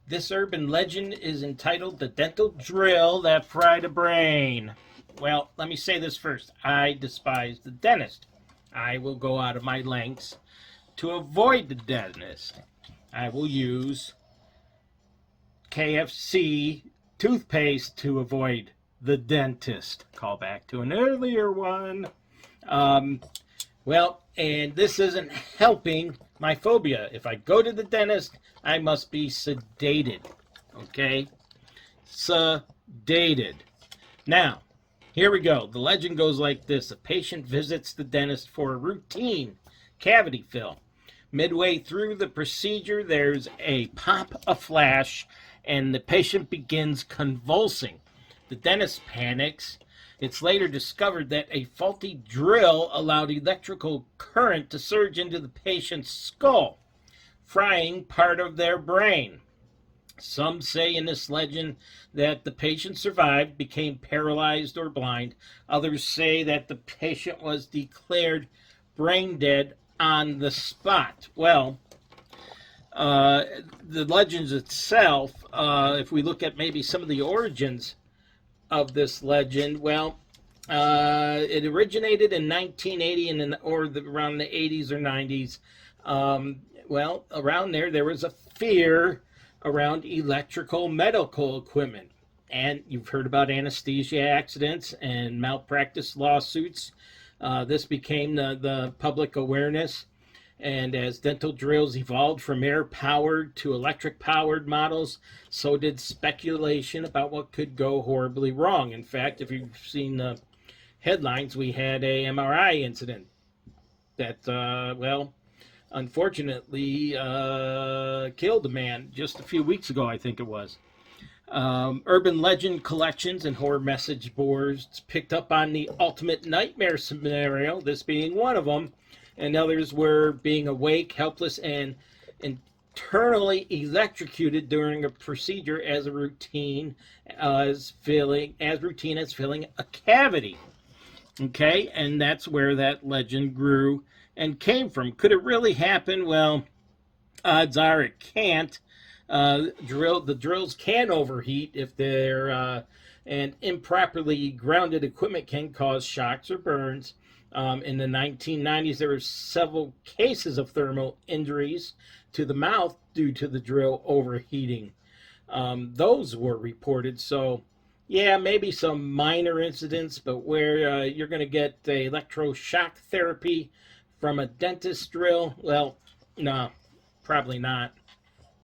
This urban legend is entitled The Dental Drill That Fried a Brain. Well, let me say this first. I despise the dentist. I will go out of my lengths to avoid the dentist. I will use KFC toothpaste to avoid the dentist. Call back to an earlier one. And this isn't helping my phobia. If I go to the dentist, I must be sedated. Okay? Sedated. Now, here we go. The legend goes like this. A patient visits the dentist for a routine cavity fill. Midway through the procedure, there's a pop, a flash, and the patient begins convulsing. The dentist panics. It's later discovered that a faulty drill allowed electrical current to surge into the patient's skull, frying part of their brain. Some say in this legend that the patient survived, became paralyzed or blind. Others say that the patient was declared brain dead on the spot. Well, the legends itself, if we look at maybe some of the origins of this legend, it originated in 1980 around the 80s or 90s. Around there was a fear around electrical medical equipment. And you've heard about anesthesia accidents and malpractice lawsuits. This became the public awareness. And as dental drills evolved from air-powered to electric-powered models, so did speculation about what could go horribly wrong. In fact, if you've seen the headlines, we had a MRI incident that, unfortunately killed a man just a few weeks ago, I think it was. Urban legend collections and horror message boards picked up on the ultimate nightmare scenario, this being one of them, and others were being awake, helpless, and internally electrocuted during a procedure as routine as filling a cavity. Okay, and that's where that legend grew and came from. Could it really happen? Well, odds are it can't. The drills can overheat if they're and improperly grounded equipment can cause shocks or burns. In the 1990s, there were several cases of thermal injuries to the mouth due to the drill overheating. Those were reported. So, yeah, maybe some minor incidents, but where you're going to get the electroshock therapy from a dentist drill, well, no, probably not.